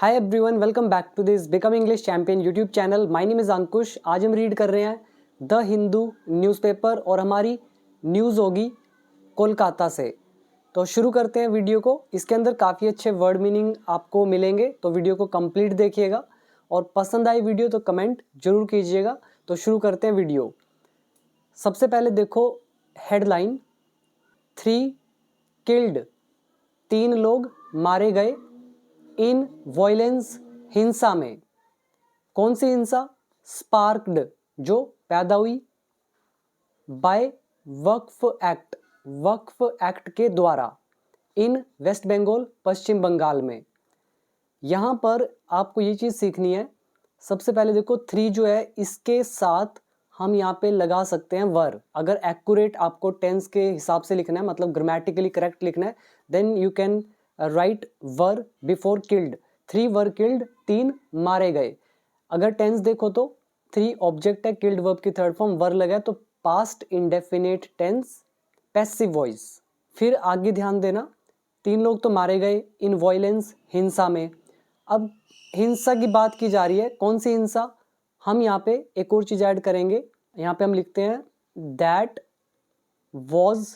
Hi everyone, welcome back to this become English champion YouTube channel. My name is Ankush. आज हम read कर रहे हैं द हिंदू न्यूज़पेपर और हमारी न्यूज़ होगी कोलकाता से। तो शुरू करते हैं वीडियो को। इसके अंदर काफ़ी अच्छे वर्ड मीनिंग आपको मिलेंगे, तो वीडियो को कंप्लीट देखिएगा और पसंद आई वीडियो तो कमेंट जरूर कीजिएगा। तो शुरू करते हैं वीडियो। सबसे पहले देखो हेडलाइन, 3 किल्ड, 3 लोग मारे गए इन वॉयलेंस, हिंसा में। कौन सी हिंसा? स्पार्क्ड, जो पैदा हुई, बाय वक्फ एक्ट, वक्फ एक्ट के द्वारा, इन वेस्ट बंगाल, पश्चिम बंगाल में। यहां पर आपको ये चीज सीखनी है। सबसे पहले देखो 3 जो है इसके साथ हम यहाँ पे लगा सकते हैं वर। अगर एक्यूरेट आपको टेंस के हिसाब से लिखना है, मतलब ग्रामेटिकली करेक्ट लिखना है, then you can write were before killed. 3 were killed, 3 मारे गए। अगर टेंस देखो तो 3 ऑब्जेक्ट है, किल्ड वर्ब की थर्ड फॉर्म वर लगा है, तो past indefinite tense, passive voice. फिर आगे ध्यान देना, 3 लोग तो मारे गए इन वॉयलेंस, हिंसा में। अब हिंसा की बात की जा रही है, कौन सी हिंसा? हम यहाँ पे एक और चीज ऐड करेंगे। यहाँ पे हम लिखते हैं दैट वॉज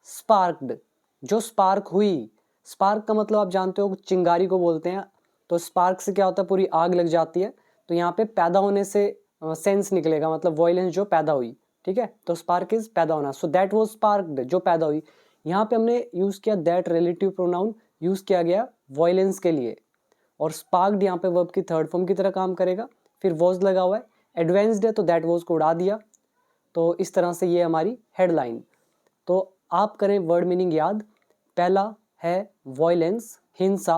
स्पार्क्ड, जो स्पार्क हुई। स्पार्क का मतलब आप जानते हो चिंगारी को बोलते हैं। तो स्पार्क से क्या होता है, पूरी आग लग जाती है। तो यहाँ पे पैदा होने से सेंस निकलेगा, मतलब वॉयलेंस जो पैदा हुई, ठीक है। तो स्पार्क इज पैदा होना। सो दैट वॉज स्पार्क्ड, जो पैदा हुई। यहाँ पे हमने यूज किया दैट, रिलेटिव प्रोनाउन यूज किया गया वॉयलेंस के लिए। और स्पार्क्ड यहाँ पे वर्ब की थर्ड फॉर्म की तरह काम करेगा। फिर वॉज लगा हुआ है, एडवांस्ड है तो दैट वॉज को उड़ा दिया। तो इस तरह से ये हमारी हेडलाइन। तो आप करें वर्ड मीनिंग याद। पहला है वॉयलेंस, हिंसा।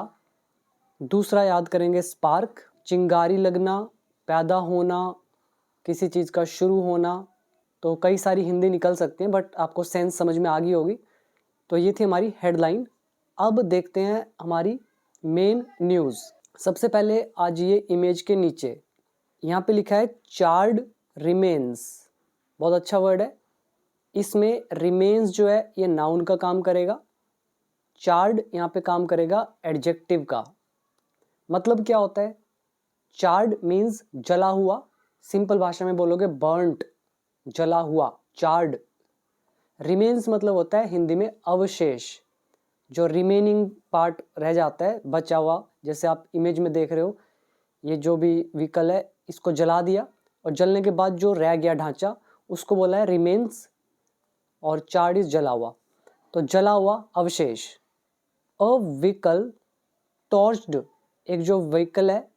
दूसरा याद करेंगे स्पार्क, चिंगारी लगना, पैदा होना, किसी चीज़ का शुरू होना। तो कई सारी हिंदी निकल सकती हैं, बट आपको सेंस समझ में आ गई होगी। तो ये थी हमारी हेडलाइन। अब देखते हैं हमारी मेन न्यूज़। सबसे पहले आज ये इमेज के नीचे यहाँ पे लिखा है चार्ड रिमेन्स। बहुत अच्छा वर्ड है। इसमें रिमेन्स जो है ये नाउन का काम करेगा, चार्ड यहाँ पे काम करेगा एडजेक्टिव का। मतलब क्या होता है? चार्ड मीन्स जला हुआ। सिंपल भाषा में बोलोगे बर्न्ट, जला हुआ, चार्ड। रिमेन्स मतलब होता है हिंदी में अवशेष, जो रिमेनिंग पार्ट रह जाता है, बचा हुआ। जैसे आप इमेज में देख रहे हो, ये जो भी व्हीकल है इसको जला दिया, और जलने के बाद जो रह गया ढांचा उसको बोला है रिमेन्स, और चार्ड इज जला हुआ। तो जला हुआ अवशेष। अ व्हीकल टॉर्च्ड, एक जो व्हीकल है,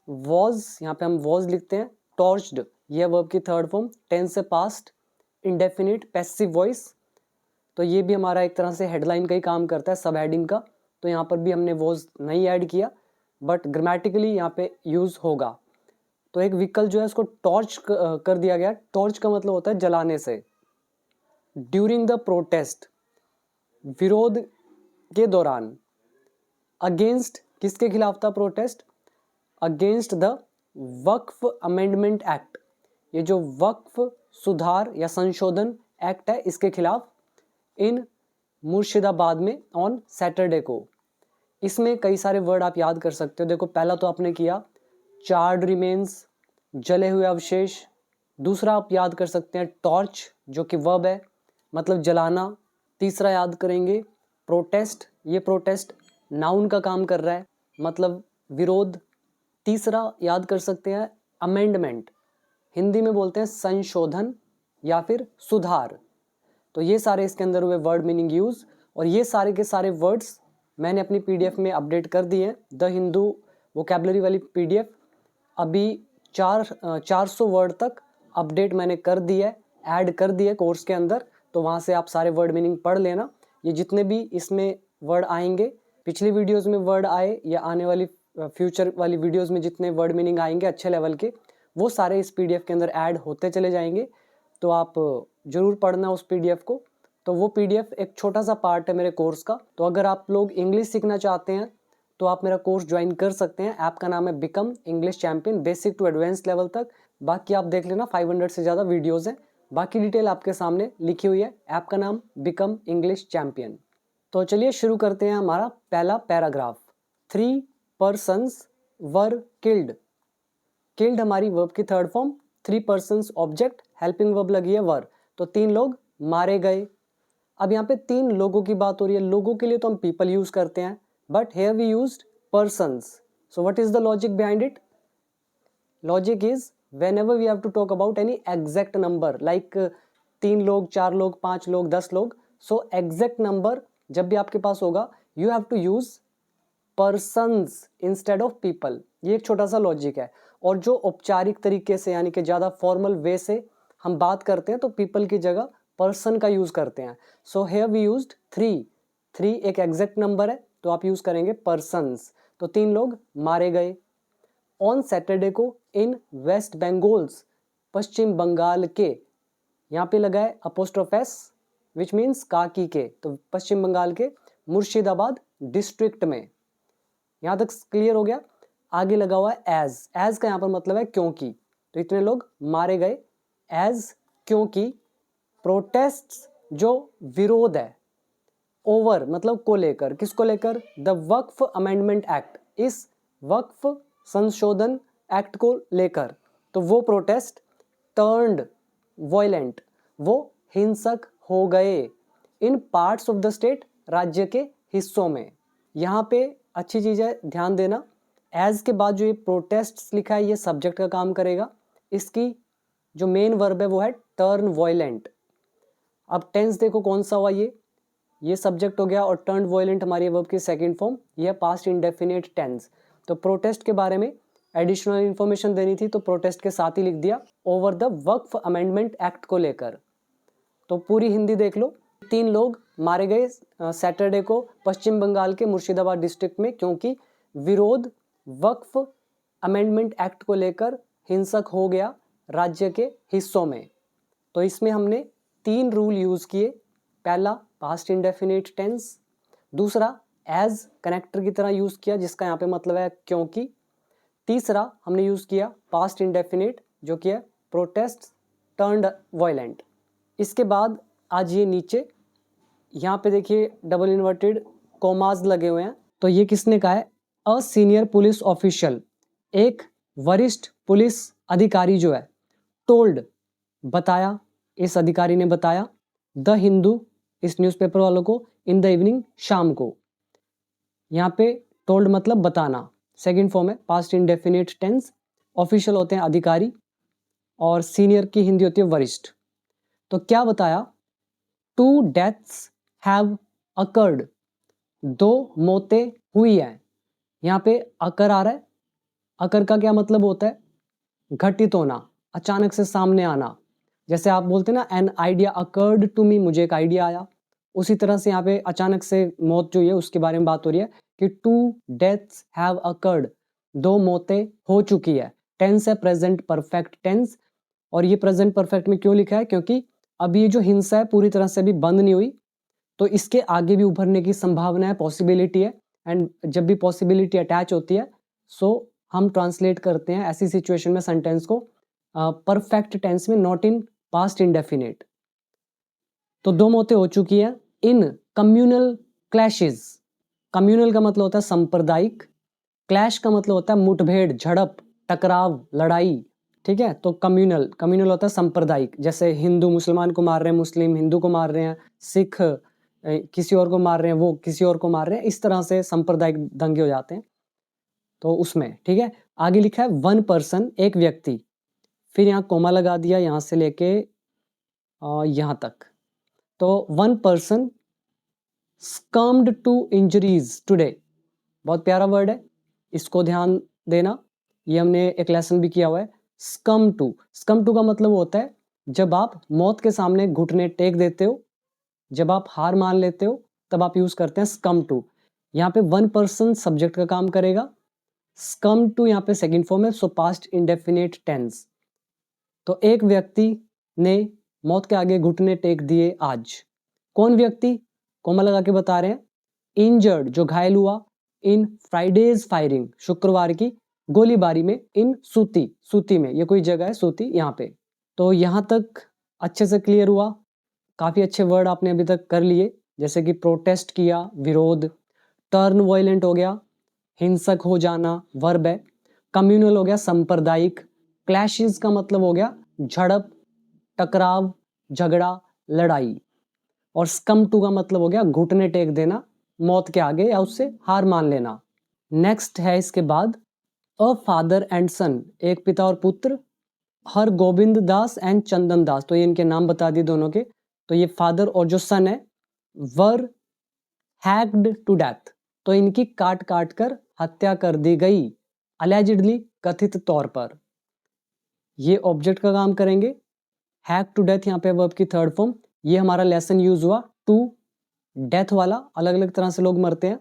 वॉज, यहाँ पे हम वॉज लिखते हैं, टॉर्च्ड यह वर्ब की थर्ड फॉर्म, टेंस से पास्ट, इंडेफिनिट, पैसिव वॉइस। तो ये भी हमारा एक तरह से हेडलाइन का ही काम करता है, सब हेडिंग का। तो यहाँ पर भी हमने वॉज नहीं ऐड किया, बट ग्रामेटिकली यहाँ पे यूज होगा। तो एक व्हीकल जो है उसको टॉर्च कर दिया गया। टॉर्च का मतलब होता है जलाने से। ड्यूरिंग द प्रोटेस्ट, विरोध के दौरान। अगेंस्ट, किसके खिलाफ था protest? Against the Waqf amendment act, ये जो वक्फ सुधार या संशोधन एक्ट है इसके खिलाफ, इन मुर्शिदाबाद में ऑन सैटरडे को। इसमें कई सारे वर्ड आप याद कर सकते हो। देखो पहला तो आपने किया चार्ड रिमेन्स, जले हुए अवशेष। दूसरा आप याद कर सकते हैं टॉर्च, जो कि वर्ब है, मतलब जलाना। तीसरा याद करेंगे प्रोटेस्ट, ये प्रोटेस्ट नाउन का काम कर रहा है, मतलब विरोध। तीसरा याद कर सकते हैं अमेंडमेंट, हिंदी में बोलते हैं संशोधन या फिर सुधार। तो ये सारे इसके अंदर हुए वर्ड मीनिंग यूज, और ये सारे के सारे वर्ड्स मैंने अपनी पीडीएफ में अपडेट कर दिए हैं। द हिंदू वोकैबुलरी वाली पीडीएफ अभी 400 वर्ड तक अपडेट मैंने कर दिया है, ऐड कर दिया है कोर्स के अंदर। तो वहाँ से आप सारे वर्ड मीनिंग पढ़ लेना। ये जितने भी इसमें वर्ड आएंगे, पिछली वीडियोज़ में वर्ड आए या आने वाली फ्यूचर वाली वीडियोज़ में जितने वर्ड मीनिंग आएंगे अच्छे लेवल के, वो सारे इस पीडीएफ के अंदर ऐड होते चले जाएंगे। तो आप ज़रूर पढ़ना उस पीडीएफ को। तो वो पीडीएफ एक छोटा सा पार्ट है मेरे कोर्स का। तो अगर आप लोग इंग्लिश सीखना चाहते हैं तो आप मेरा कोर्स ज्वाइन कर सकते हैं। ऐप का नाम है become English champion, basic to advance level तक। बाकी आप देख लेना, 500 से ज़्यादा वीडियोज़ हैं। बाकी डिटेल आपके सामने लिखी हुई है। ऐप का नाम बिकम इंग्लिश चैंपियन। तो चलिए शुरू करते हैं हमारा पहला paragraph. 3 persons were killed. Killed हमारी verb की third form, 3 persons object, helping verb लगी है वर, तो 3 लोग मारे गए। अब यहाँ पे 3 लोगों की बात हो रही है, लोगों के लिए तो हम people यूज करते हैं, but here we used persons. So what is the logic behind it? Logic is whenever we have to talk about any exact number like 3 लोग, 4 लोग, 5 लोग, 10 लोग, so exact number जब भी आपके पास होगा you have to use persons instead of people. ये एक छोटा सा लॉजिक है। और जो औपचारिक तरीके से यानी कि ज़्यादा फॉर्मल वे से हम बात करते हैं तो people की जगह person का यूज़ करते हैं। So here we used 3 एक एग्जैक्ट नंबर है तो आप यूज़ करेंगे persons। तो 3 लोग मारे गए। ऑन सैटरडे को इन वेस्ट बंगाल्स, पश्चिम बंगाल के, यहाँ पे लगा है अपोस्ट्रोफ एस विच मीन्स काकी के, तो पश्चिम बंगाल के मुर्शिदाबाद डिस्ट्रिक्ट में। यहाँ तक क्लियर हो गया। आगे लगा हुआ है एज का यहाँ पर मतलब है क्योंकि, तो इतने लोग मारे गए एज क्योंकि प्रोटेस्ट जो विरोध है, ओवर मतलब को लेकर, किसको लेकर, द वक्फ अमेंडमेंट एक्ट, इस वक्फ संशोधन एक्ट को लेकर, तो वो प्रोटेस्ट टर्न्ड वॉयलेंट, वो हिंसक हो गए इन पार्ट्स ऑफ द स्टेट, राज्य के हिस्सों में। यहाँ पे अच्छी चीज़ है, ध्यान देना, एज के बाद जो ये प्रोटेस्ट लिखा है ये सब्जेक्ट का काम करेगा, इसकी जो मेन वर्ब है वो है टर्न वॉयलेंट। अब टेंस देखो कौन सा हुआ, ये सब्जेक्ट हो गया और टर्न वॉयलेंट हमारी वर्ब की सेकंड फॉर्म, ये पास्ट इंडेफिनिट टेंस। तो प्रोटेस्ट के बारे में एडिशनल इन्फॉर्मेशन देनी थी तो प्रोटेस्ट के साथ ही लिख दिया over the Waqf amendment act को लेकर। तो पूरी हिंदी देख लो, 3 लोग मारे गए सैटरडे को पश्चिम बंगाल के मुर्शिदाबाद डिस्ट्रिक्ट में क्योंकि विरोध वक्फ अमेंडमेंट एक्ट को लेकर हिंसक हो गया राज्य के हिस्सों में। तो इसमें हमने 3 रूल यूज किए, पहला पास्ट इंडेफिनिट टेंस, दूसरा एज कनेक्टर की तरह यूज किया जिसका यहाँ पे मतलब है क्योंकि, तीसरा हमने यूज किया पास्ट इंडेफिनिट जो कि है प्रोटेस्ट टर्न्ड वॉयलेंट। इसके बाद आज ये नीचे यहाँ पे देखिए डबल इन्वर्टेड कोमाज लगे हुए हैं, तो ये किसने कहा है, अ सीनियर पुलिस ऑफिशियल, एक वरिष्ठ पुलिस अधिकारी जो है, टोल्ड बताया, इस अधिकारी ने बताया, द हिंदू इस न्यूज़पेपर वालों को, इन द इवनिंग शाम को। यहाँ पे टोल्ड मतलब बताना, सेकंड फॉर्म है पास्ट इंडेफिनिट टेंस, ऑफिशियल होते हैं अधिकारी और सीनियर की हिंदी होती है वरिष्ठ। तो क्या बताया, 2 डेथ्स हैव अकर्ड, 2 मौतें हुई हैं। यहाँ पे अकर आ रहा है, अकर का क्या मतलब होता है, घटित होना, अचानक से सामने आना। जैसे आप बोलते हैं ना an idea occurred to me, मुझे एक आइडिया आया, उसी तरह से यहाँ पे अचानक से मौत जो है उसके बारे में बात हो रही है कि 2 डेथ्स हैव अकर्ड, 2 मौतें हो चुकी है। टेंस है प्रेजेंट परफेक्ट टेंस, और ये प्रेजेंट परफेक्ट में क्यों लिखा है, क्योंकि अभी ये जो हिंसा है पूरी तरह से अभी बंद नहीं हुई, तो इसके आगे भी उभरने की संभावना है, पॉसिबिलिटी है। एंड जब भी पॉसिबिलिटी अटैच होती है सो हम ट्रांसलेट करते हैं ऐसी सिचुएशन में सेंटेंस को परफेक्ट टेंस में, नॉट इन पास्ट इंडेफिनिट। तो 2 मौतें हो चुकी है इन कम्युनल क्लैशेस, कम्युनल का मतलब होता है सांप्रदायिक, क्लैश का मतलब होता है मुठभेड़, झड़प, टकराव, लड़ाई, ठीक है। तो कम्युनल होता है सांप्रदायिक, जैसे हिंदू मुसलमान को मार रहे हैं, मुस्लिम हिंदू को मार रहे हैं, सिख किसी और को मार रहे हैं, वो किसी और को मार रहे हैं, इस तरह से सांप्रदायिक दंगे हो जाते हैं, तो उसमें, ठीक है। आगे लिखा है 1 पर्सन, एक व्यक्ति, फिर यहाँ कोमा लगा दिया यहाँ से लेके यहाँ तक, तो 1 person succumbed to injuries today, बहुत प्यारा वर्ड है, इसको ध्यान देना, ये हमने एक लेसन भी किया हुआ है। succumb to का मतलब होता है जब आप मौत के सामने घुटने टेक देते हो, जब आप हार मान लेते हो तब आप यूज करते हैं succumb to। यहाँ पे 1 पर्सन सब्जेक्ट का काम करेगा, succumb to यहाँ पे सेकंड फॉर्म है, सो पास्ट इंडेफिनिट टेंस। तो एक व्यक्ति ने मौत के आगे घुटने टेक दिए आज। कौन व्यक्ति, कोमा लगा के बता रहे हैं, इंजर्ड जो घायल हुआ, इन फ्राइडेज फायरिंग शुक्रवार की गोलीबारी में, इन सूती में, ये कोई जगह है सूती यहाँ पे। तो यहाँ तक अच्छे से क्लियर हुआ, काफ़ी अच्छे वर्ड आपने अभी तक कर लिए, जैसे कि प्रोटेस्ट किया, विरोध, टर्न वॉयलेंट हो गया, हिंसक हो जाना वर्ब है। कम्युनल हो गया सांप्रदायिक। क्लैशेस का मतलब हो गया झड़प, टकराव, झगड़ा, लड़ाई। और स्कम टू का मतलब हो गया घुटने टेक देना मौत के आगे या उससे हार मान लेना। नेक्स्ट है इसके बाद अ फादर एंड सन, एक पिता और पुत्र। हर गोविंद दास एंड चंदन दास, तो ये इनके नाम बता दिए दोनों के। तो ये फादर और जो सन है वर हैक्ड टू डेथ, तो इनकी काट काट कर हत्या कर दी गई, अलेजिडली कथित तौर पर। ये ऑब्जेक्ट का काम करेंगे। हैक टू डेथ यहाँ पे वर्ब की थर्ड फॉर्म। ये हमारा लेसन यूज हुआ टू डेथ वाला, अलग अलग तरह से लोग मरते हैं,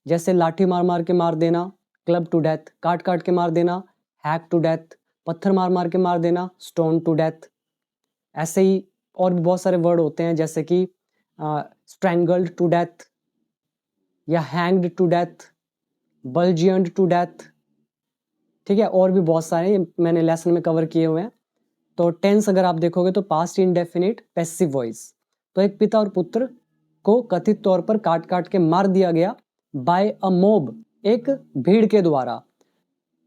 जैसे लाठी मार मार के मार देना, क्लब टू डेथ, काट काट के मार देना, हैक टू डेथ, पत्थर मार मार के मार देना, स्टोन टू डेथ। ऐसे ही और भी बहुत सारे वर्ड होते हैं जैसे कि स्ट्रैंगल्ड टू डेथ या hanged to death, bludgeoned to death. ठीक है, और भी बहुत सारे मैंने लेसन में कवर किए हुए हैं। तो टेंस अगर आप देखोगे तो पास्ट इंडेफिनिट पैसिव वॉइस। तो एक पिता और पुत्र को कथित तौर पर काट काट के मार दिया गया बाय अ मोब, एक भीड़ के द्वारा।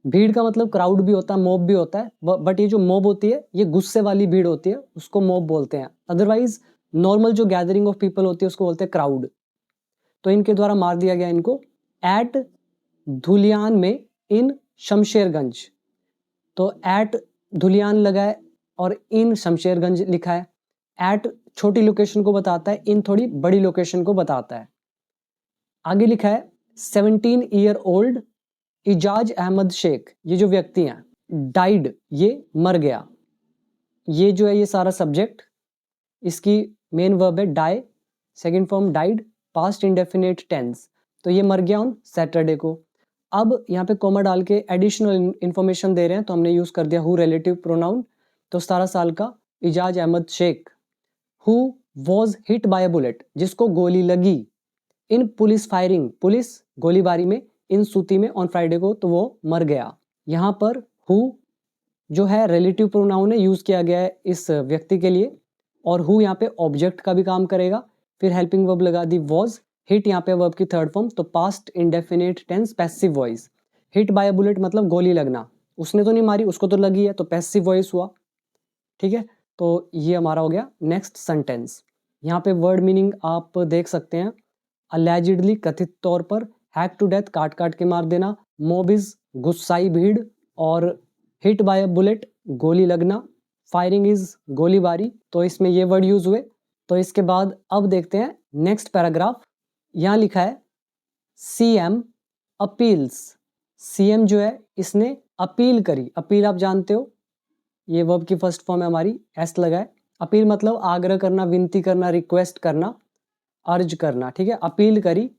भीड़ का मतलब क्राउड भी होता है, मोब भी होता है, बट ये जो मोब होती है ये गुस्से वाली भीड़ होती है, उसको मोब बोलते हैं। अदरवाइज नॉर्मल जो गैदरिंग ऑफ पीपल होती है उसको बोलते हैं क्राउड। तो इनके द्वारा मार दिया गया इनको एट धुलियान में इन शमशेरगंज। तो एट धुलियान लगा है और इन शमशेरगंज लिखा है। एट छोटी लोकेशन को बताता है, इन थोड़ी बड़ी लोकेशन को बताता है। आगे लिखा है 17 ईयर ओल्ड इजाज अहमद शेख, ये जो व्यक्ति हैं डाइड, ये मर गया। ये जो है ये सारा सब्जेक्ट, इसकी मेन वर्ब है die, second form died, past indefinite tense. तो ये मर गया ऑन सैटरडे को। अब यहाँ पे कॉमा डाल के एडिशनल इंफॉर्मेशन दे रहे हैं, तो हमने यूज कर दिया हु रिलेटिव प्रोनाउन। तो 17 साल का Ijaz Ahmed Sheikh, who was hit by a bullet, जिसको गोली लगी, इन पुलिस फायरिंग, पुलिस गोलीबारी में, इन सूती में ऑन फ्राइडे को, तो वो मर गया। यहाँ पर हु जो है रिलेटिव प्रोनाउन है, यूज किया गया है इस व्यक्ति के लिए, और हु यहाँ पे ऑब्जेक्ट का भी काम करेगा। फिर हेल्पिंग वर्ब लगा दी वॉज, हिट यहाँ पे वर्ब की थर्ड फॉर्म, तो past indefinite tense passive voice. Hit by a bullet मतलब गोली लगना, उसने तो नहीं मारी, उसको तो लगी है, तो पैसिव वॉइस हुआ। ठीक है, तो ये हमारा हो गया नेक्स्ट सेंटेंस। यहाँ पे वर्ड मीनिंग आप देख सकते हैं। अलेजिडली कथित तौर पर, हैक टू डेथ काट काट के मार देना, मोब इज गुस्साई भीड़, और हिट बाय अ बुलेट गोली लगना, फायरिंग इज गोलीबारी। तो इसमें ये वर्ड यूज हुए। तो इसके बाद अब देखते हैं नेक्स्ट पैराग्राफ। यहाँ लिखा है सीएम अपील्स। सीएम जो है इसने अपील करी, अपील आप जानते हो, ये वर्ब की फर्स्ट फॉर्म है हमारी, एस लगा है। अपील मतलब आग्रह करना, विनती करना, रिक्वेस्ट करना, अर्ज करना। ठीक है, अपील करी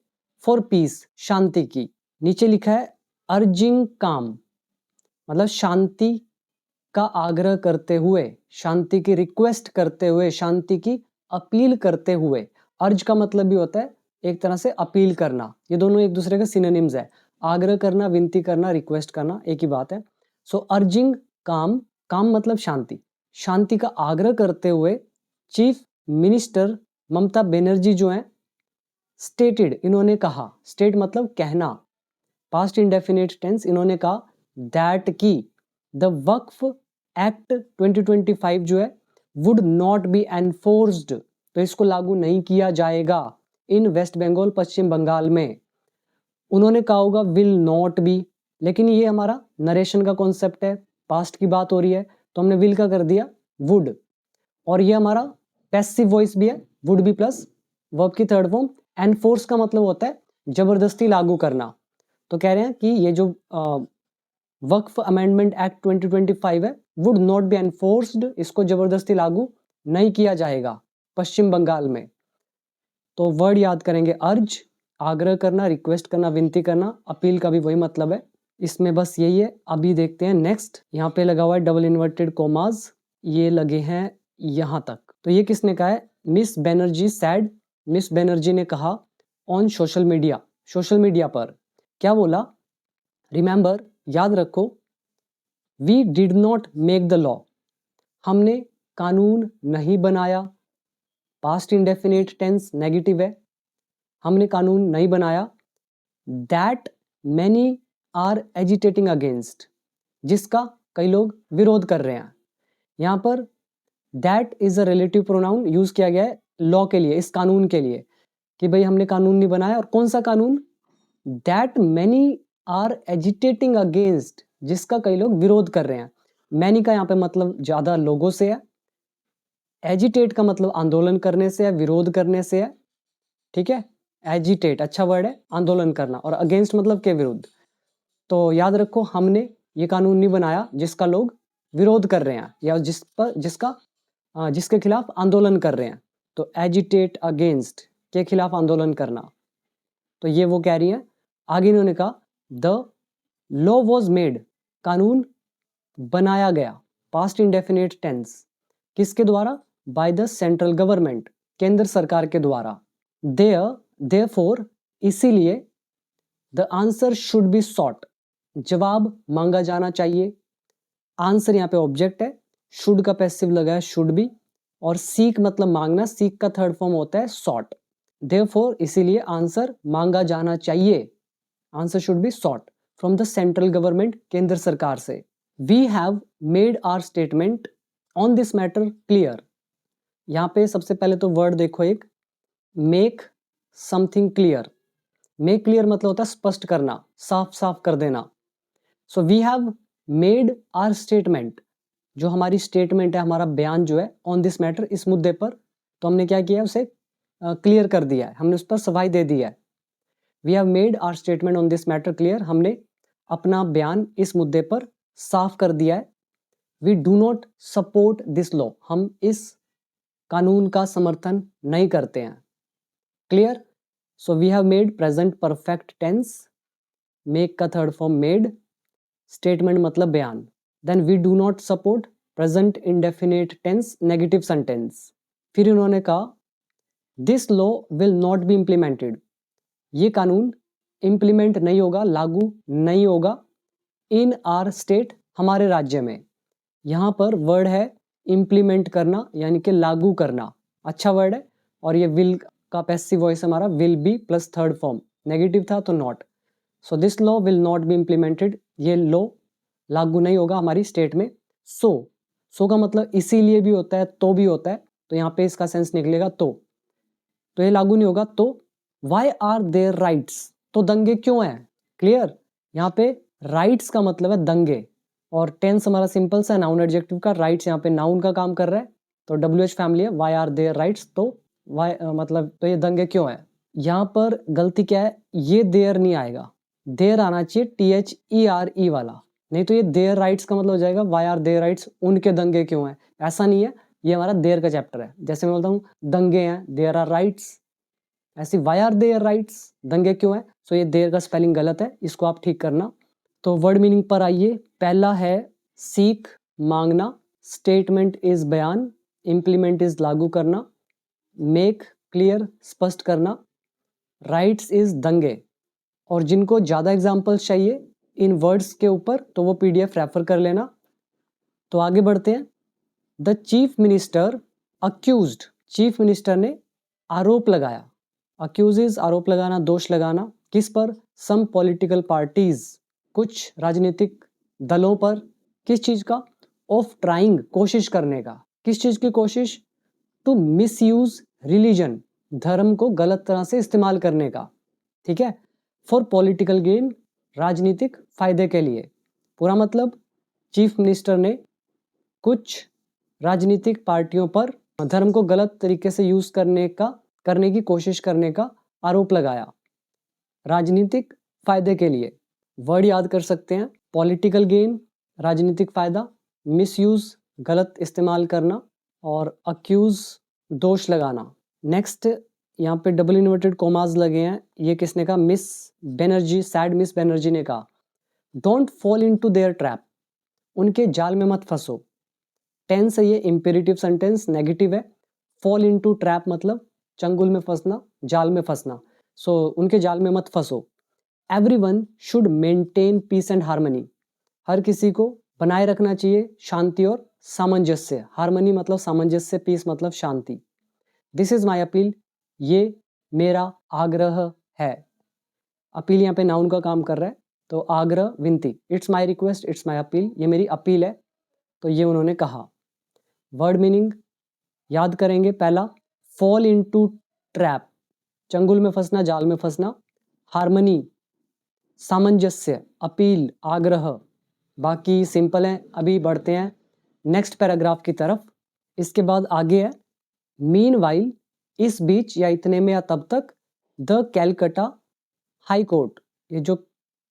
फॉर पीस, शांति की। नीचे लिखा है अर्जिंग काम, मतलब शांति का आग्रह करते हुए, शांति की रिक्वेस्ट करते हुए, शांति की अपील करते हुए। अर्ज का मतलब भी होता है एक तरह से अपील करना, ये दोनों एक दूसरे के सिनोनिम्स है। आग्रह करना, विनती करना, रिक्वेस्ट करना एक ही बात है। सो अर्जिंग काम, काम मतलब शांति, शांति का आग्रह करते हुए चीफ मिनिस्टर ममता बनर्जी जो है स्टेटेड, इन्होंने कहा, स्टेट मतलब कहना, पास्ट इंडेफिनिट टेंस, इन्होंने कहा दैट की द वक्फ एक्ट 2025 जो है वुड नॉट बी एनफोर्स्ड, तो इसको लागू नहीं किया जाएगा इन वेस्ट बंगाल, पश्चिम बंगाल में। उन्होंने कहा होगा विल नॉट बी, लेकिन ये हमारा नरेशन का कॉन्सेप्ट है, पास्ट की बात हो रही है, तो हमने विल का कर दिया वुड। और ये हमारा पैसिव वॉइस भी है, वुड बी प्लस वर्ब की थर्ड फॉर्म। एनफोर्स का मतलब होता है जबरदस्ती लागू करना। तो कह रहे हैं कि ये जो वक्फ अमेंडमेंट एक्ट 2025 है वुड नॉट बी एनफोर्स्ड, इसको जबरदस्ती लागू नहीं किया जाएगा पश्चिम बंगाल में। तो वर्ड याद करेंगे अर्ज, आग्रह करना, रिक्वेस्ट करना, विनती करना, अपील का भी वही मतलब है, इसमें बस यही है। अभी देखते हैं नेक्स्ट। यहाँ पे लगा हुआ है डबल इन्वर्टेड कोमाज, ये लगे हैं यहाँ तक। तो ये किसने कहा है, Miss Banerjee said, Miss Banerjee ने कहा on social media, social media पर क्या बोला, रिमेंबर याद रखो, we did not make the law, हमने कानून नहीं बनाया, पास्ट इंडेफिनिट टेंस नेगेटिव है, हमने कानून नहीं बनाया, that many are agitating against, जिसका कई लोग विरोध कर रहे हैं। यहाँ पर that is a relative pronoun use किया गया है लॉ के लिए, इस कानून के लिए, कि भाई हमने कानून नहीं बनाया। और कौन सा कानून? That many are agitating against, जिसका कई लोग विरोध कर रहे हैं। मैनी का यहाँ पे मतलब ज्यादा लोगों से है, एजिटेट का मतलब आंदोलन करने से है, विरोध करने से है, ठीक है। एजिटेट अच्छा वर्ड है, आंदोलन करना, और अगेंस्ट मतलब के विरुद्ध। तो याद रखो, हमने ये कानून नहीं बनाया जिसका लोग विरोध कर रहे हैं या जिसके खिलाफ आंदोलन कर रहे हैं। तो एजिटेट अगेंस्ट, के खिलाफ आंदोलन करना। तो ये वो कह रही है। आगे इन्होंने कहा द लॉ वॉज मेड, कानून बनाया गया, पास्ट इंडेफिनिट टेंस, किसके द्वारा? बाय द सेंट्रल गवर्नमेंट, केंद्र सरकार के द्वारा। देयरफॉर, इसीलिए, the answer should be short, जवाब मांगा जाना चाहिए। आंसर यहाँ पे ऑब्जेक्ट है, शुड का पैसिव लगा है शुड बी, और सीक मतलब मांगना, सीक का थर्ड फॉर्म होता है सॉट। देयरफॉर, इसीलिए आंसर मांगा जाना चाहिए, answer should be sought from the central government, केंद्र सरकार से। We have made our statement on this matter clear. यहाँ पे सबसे पहले तो वर्ड देखो, एक make something clear. Make clear मतलब होता है स्पष्ट करना, साफ साफ कर देना। So we have made our statement, जो हमारी स्टेटमेंट है, हमारा बयान जो है, ऑन दिस मैटर, इस मुद्दे पर, तो हमने क्या किया है, उसे क्लियर कर दिया है, हमने उस पर सफाई दे दी है। We have made our statement on this matter clear, हमने अपना बयान इस मुद्दे पर साफ कर दिया है। We do not support this law, हम इस कानून का समर्थन नहीं करते हैं। Clear? So we have made present perfect tense, make का थर्ड फॉर्म मेड, स्टेटमेंट मतलब बयान। Then we do not support present indefinite tense, negative sentence. फिर इन्होंने कहा this law will not be implemented, ये कानून इम्प्लीमेंट नहीं होगा, लागू नहीं होगा, इन आर स्टेट, हमारे राज्य में। यहाँ पर वर्ड है इम्प्लीमेंट करना, यानी कि लागू करना, अच्छा वर्ड है। और ये विल का पैसिव वॉइस हमारा will be plus third form, negative था तो not. So this law will not be implemented, ये लॉ लागू नहीं होगा हमारी स्टेट में। सो का मतलब इसीलिए भी होता है, तो भी होता है, तो यहाँ पे इसका सेंस निकलेगा तो ये लागू नहीं होगा। तो वाई आर देयर राइट्स, तो दंगे क्यों हैं? क्लियर? यहाँ पे राइट्स का मतलब है दंगे, और टेंस हमारा सिंपल सा नाउन एडजेक्टिव का, राइट्स यहाँ पे नाउन का काम कर रहा है, तो WH फैमिली है। वाई आर देयर राइट्स, तो वाई मतलब तो ये दंगे क्यों है। यहाँ पर गलती क्या है, ये देयर नहीं आएगा, देयर आना चाहिए THERE वाला, नहीं तो ये देयर राइट्स का मतलब हो जाएगा वाई आर देयर राइट्स, उनके दंगे क्यों हैं। ऐसा नहीं है, ये हमारा देयर का चैप्टर है। जैसे मैं बोलता हूँ दंगे हैं, देयर आर राइट्स, ऐसी वाई आर देयर राइट्स, दंगे क्यों है। सो ये देयर का स्पेलिंग गलत है, इसको आप ठीक करना। तो वर्ड मीनिंग पर आइए। पहला है सीख, मांगना, स्टेटमेंट इज बयान, इम्प्लीमेंट इज लागू करना, मेक क्लियर स्पष्ट करना, राइट्स इज दंगे। और जिनको ज़्यादा एग्जाम्पल्स चाहिए इन वर्ड्स के ऊपर, तो वो PDF रेफर कर लेना। तो आगे बढ़ते हैं। The chief minister accused, chief minister ने आरोप लगाया, अक्यूज इज आरोप लगाना, दोष लगाना, किस पर? सम पॉलिटिकल पार्टीज, कुछ राजनीतिक दलों पर। किस चीज का? ऑफ ट्राइंग, कोशिश करने का। किस चीज की कोशिश? टू मिसयूज रिलीजन, धर्म को गलत तरह से इस्तेमाल करने का, ठीक है, फॉर पॉलिटिकल गेन, राजनीतिक फायदे के लिए। पूरा मतलब चीफ मिनिस्टर ने कुछ राजनीतिक पार्टियों पर धर्म को गलत तरीके से यूज करने की कोशिश करने का आरोप लगाया, राजनीतिक फायदे के लिए। वर्ड याद कर सकते हैं, पॉलिटिकल गेन राजनीतिक फायदा, मिसयूज गलत इस्तेमाल करना, और अक्यूज दोष लगाना। नेक्स्ट यहाँ पे डबल इन्वर्टेड कोमास लगे हैं, ये किसने कहा? Miss Banerjee, said Miss Banerjee ने कहा don't fall into their trap, उनके जाल में मत फंसो। टेंस है ये इंपेरेटिव सेंटेंस, नेगेटिव है। फॉल इनटू ट्रैप मतलब चंगुल में फंसना, जाल में फंसना। सो उनके जाल में मत फंसो। Everyone should maintain peace and harmony, हर किसी को बनाए रखना चाहिए शांति और सामंजस्य। हार्मनी मतलब सामंजस्य, पीस मतलब शांति। दिस इज माई अपील, ये मेरा आग्रह है। अपील यहाँ पे नाउन का काम कर रहा है, तो आग्रह, विनती, it's my request, it's my appeal, ये मेरी अपील है, तो ये उन्होंने कहा। वर्ड मीनिंग याद करेंगे, पहला फॉल इनटू ट्रैप, चंगुल में फंसना, जाल में फंसना। हार्मनी सामंजस्य, अपील, आग्रह। बाकी सिंपल है। अभी बढ़ते हैं नेक्स्ट पैराग्राफ की तरफ। इसके बाद आगे है मीनवाइल, इस बीच या इतने में या तब तक, द कैलकटा हाई कोर्ट, ये जो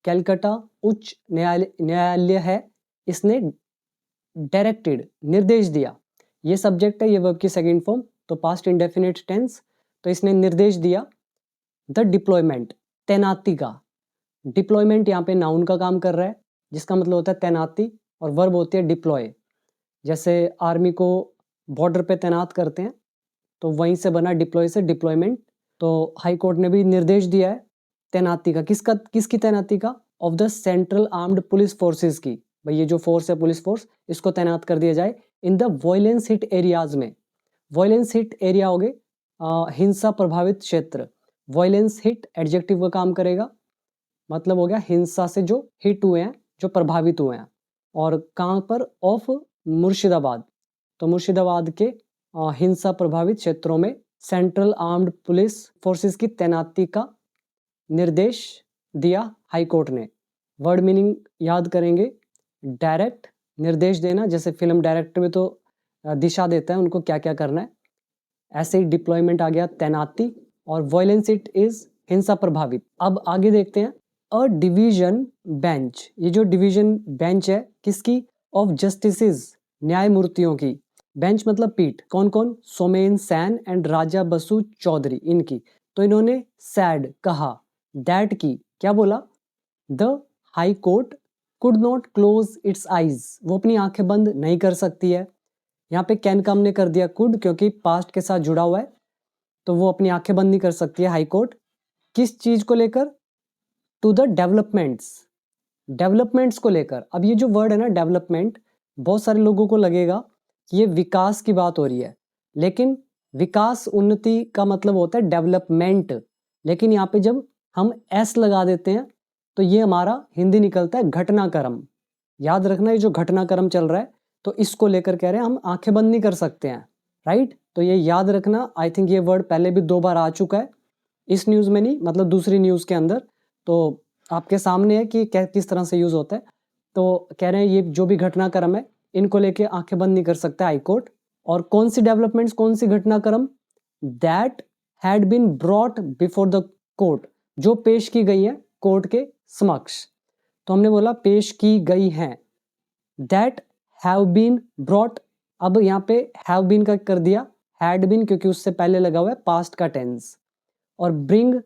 कैलकटा उच्च न्यायालय है, इसने डायरेक्टेड, निर्देश दिया। ये सब्जेक्ट है, ये वर्ब की सेकंड फॉर्म, तो पास्ट इंडेफिनिट टेंस, तो इसने निर्देश दिया द डिप्लॉयमेंट, तैनाती का। डिप्लॉयमेंट यहाँ पे नाउन का काम कर रहा है, जिसका मतलब होता है तैनाती, और वर्ब होती है डिप्लॉय। जैसे आर्मी को बॉर्डर पे तैनात करते हैं, तो वहीं से बना डिप्लॉय से डिप्लॉयमेंट। तो हाई कोर्ट ने भी निर्देश दिया है तैनाती का। किसकी तैनाती का? Of the central armed police forces की। भाई ये जो फोर्स है पुलिस फोर्स, इसको तैनात कर दिया जाए in the violence hit areas में। वायलेंस हिट एरिया हो गए हिंसा प्रभावित क्षेत्र। वायलेंस हिट एडजेक्टिव का काम करेगा, मतलब हो गया हिंसा से जो हिट हुए हैं, जो प्रभावित हुए हैं। और कहाँ पर? ऑफ मुर्शिदाबाद, तो मुर्शिदाबाद के हिंसा प्रभावित क्षेत्रों में सेंट्रल आर्म्ड पुलिस फोर्सेस की तैनाती का निर्देश दिया हाई कोर्ट ने। वर्ड मीनिंग याद करेंगे, डायरेक्ट, निर्देश देना, जैसे फिल्म डायरेक्टर में तो दिशा देता है उनको क्या क्या करना है, ऐसे ही डिप्लॉयमेंट आ गया तैनाती, और वायलेंस इट इज हिंसा प्रभावित। अब आगे देखते हैं अ डिवीजन बेंच, ये जो डिवीजन बेंच है किसकी? ऑफ जस्टिसेस, न्यायमूर्तियों की। बेंच मतलब पीठ, कौन कौन? सोमेन सैन एंड राजा बसु चौधरी, इनकी। तो इन्होंने सैड, कहा, दैट की, क्या बोला? The high court could not close it's eyes, वो अपनी आंखें बंद नहीं कर सकती है। यहाँ पे कैन का हमने कर दिया कुड, क्योंकि पास्ट के साथ जुड़ा हुआ है, तो वो अपनी आंखें बंद नहीं कर सकती है हाई कोर्ट। किस चीज को लेकर? टू द डेवलपमेंट्स, डेवलपमेंट्स को लेकर। अब ये जो वर्ड है ना डेवलपमेंट, बहुत सारे लोगों को लगेगा कि ये विकास की बात हो रही है, लेकिन विकास उन्नति का मतलब होता है डेवलपमेंट। लेकिन यहाँ पे जब हम एस लगा देते हैं तो ये हमारा हिंदी निकलता है घटनाक्रम। याद रखना, ये जो घटनाक्रम चल रहा है, तो इसको लेकर कह रहे हैं हम आंखें बंद नहीं कर सकते हैं, राइट? तो ये याद रखना। आई थिंक ये वर्ड पहले भी 2 बार आ चुका है, इस न्यूज़ में नहीं, मतलब दूसरी न्यूज़ के अंदर, तो आपके सामने है कि किस तरह से यूज़ होता है। तो कह रहे हैं ये जो भी घटनाक्रम है, इनको लेके आंखें बंद नहीं कर सकता हाई कोर्ट। और कौन सी डेवलपमेंट्स, कौन सी घटनाक्रम? That had been brought before the court, जो पेश की गई है कोर्ट के समक्ष। तो हमने बोला पेश की गई हैं, दैट हैव बीन ब्रॉट। अब यहाँ पे हैव बीन का कर दिया हैड बीन, क्योंकि उससे पहले लगा हुआ है पास्ट का टेंस। और ब्रिंग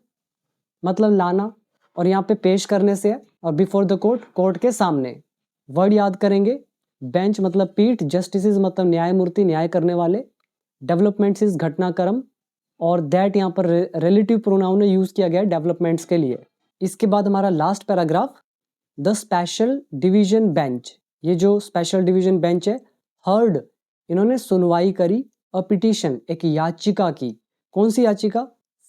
मतलब लाना, और यहाँ पे पेश करने से है, और बिफोर द कोर्ट, कोर्ट के सामने। वर्ड याद करेंगे, बेंच मतलब पीठ, जस्टिस मतलब न्यायमूर्ति, न्याय करने वाले, डेवलपमेंट्स इज घटनाक्रम, और दैट यहाँ पर रिलेटिव प्रोनाउन ने यूज किया गया डेवलपमेंट्स के लिए। इसके बाद हमारा last paragraph, the special division bench, ये जो स्पेशल डिवीजन बेंच है, हर्ड, इन्होंने सुनवाई करी, अ पिटीशन, एक याचिका की। कौन सी याचिका?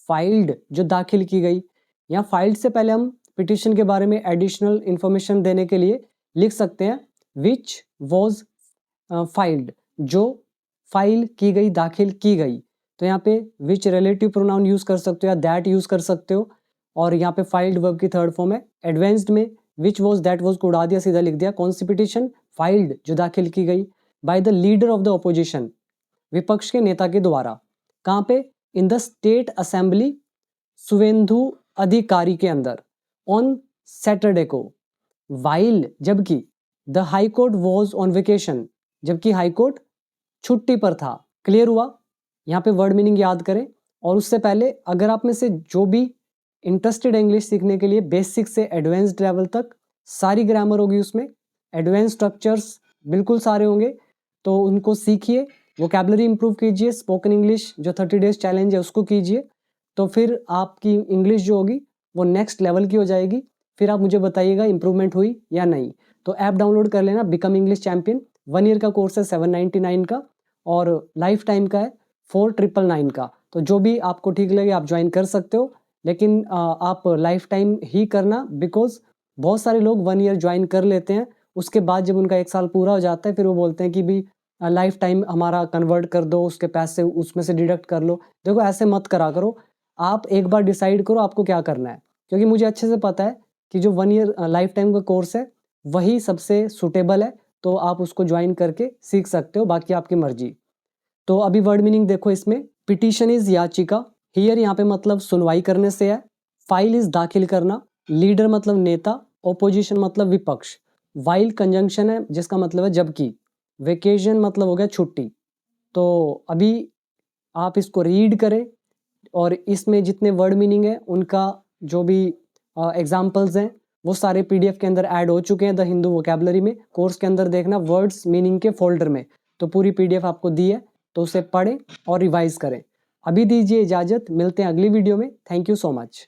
फाइल्ड, जो दाखिल की गई। यहाँ फाइल्ड से पहले हम पिटीशन के बारे में एडिशनल इंफॉर्मेशन देने के लिए लिख सकते हैं विच वॉज फाइल्ड, जो फाइल की गई, दाखिल की गई। तो यहाँ पे विच रिलेटिव प्रोनाउन यूज कर सकते हो या दैट यूज कर सकते हो। और यहाँ पे फाइल्ड वर्ब की थर्ड फॉर्म है। एडवांस्ड में विच वॉज दैट वॉज को उड़ा दिया, सीधा लिख दिया। कौन सी पिटीशन? फाइल्ड, जो दाखिल की गई by the leader of the opposition, विपक्ष के नेता के द्वारा। कहाँ पे? In the state assembly, Shubhendu Adhikari के अंदर, ऑन सैटरडे को। वाइल, जबकि, the high court was on vacation, जबकि हाई कोर्ट छुट्टी पर था। क्लियर हुआ? यहाँ पे वर्ड मीनिंग याद करें। और उससे पहले अगर आप में से जो भी इंटरेस्टेड इंग्लिश सीखने के लिए बेसिक से एडवांस्ड लेवल तक सारी ग्रामर होगी उसमें, एडवांस स्ट्रक्चर्स बिल्कुल सारे होंगे, तो उनको सीखिए, वोकैबुलरी इंप्रूव कीजिए, स्पोकन इंग्लिश जो 30 डेज चैलेंज है उसको कीजिए, तो फिर आपकी इंग्लिश जो होगी वो नेक्स्ट लेवल की हो जाएगी। फिर आप मुझे बताइएगा इंप्रूवमेंट हुई या नहीं। तो ऐप डाउनलोड कर लेना, बिकम इंग्लिश चैंपियन। 1 ईयर का कोर्स है 799 का, और लाइफ टाइम का है 4999 का। तो जो भी आपको ठीक लगे आप ज्वाइन कर सकते हो। लेकिन आप लाइफ टाइम ही करना, बिकॉज बहुत सारे लोग 1 ईयर ज्वाइन कर लेते हैं, उसके बाद जब उनका 1 साल पूरा हो जाता है फिर वो बोलते हैं कि भी लाइफ टाइम हमारा कन्वर्ट कर दो, उसके पैसे उसमें से डिडक्ट कर लो। देखो ऐसे मत करा करो, आप एक बार डिसाइड करो आपको क्या करना है, क्योंकि मुझे अच्छे से पता है कि जो 1 ईयर लाइफ टाइम का कोर्स है वही सबसे सूटेबल है, तो आप उसको ज्वाइन करके सीख सकते हो, बाकी आपकी मर्जी। तो अभी वर्ड मीनिंग देखो इसमें, पिटीशन इज याचिका, हियर यहाँ पे मतलब सुनवाई करने से है, फाइल इज दाखिल करना, लीडर मतलब नेता, ओपोजिशन मतलब विपक्ष, वाइल कंजंक्शन है जिसका मतलब है जबकि, वेकेशन मतलब हो गया छुट्टी। तो अभी आप इसको रीड करें और इसमें जितने वर्ड मीनिंग है उनका जो भी एग्जाम्पल्स हैं वो सारे पीडीएफ के अंदर ऐड हो चुके हैं द हिंदू वोकैबुलरी में। कोर्स के अंदर देखना वर्ड्स मीनिंग के फोल्डर में, तो पूरी पीडीएफ आपको दी है, तो उसे पढ़ें और रिवाइज करें। अभी दीजिए इजाज़त, मिलते हैं अगली वीडियो में। Thank you so much.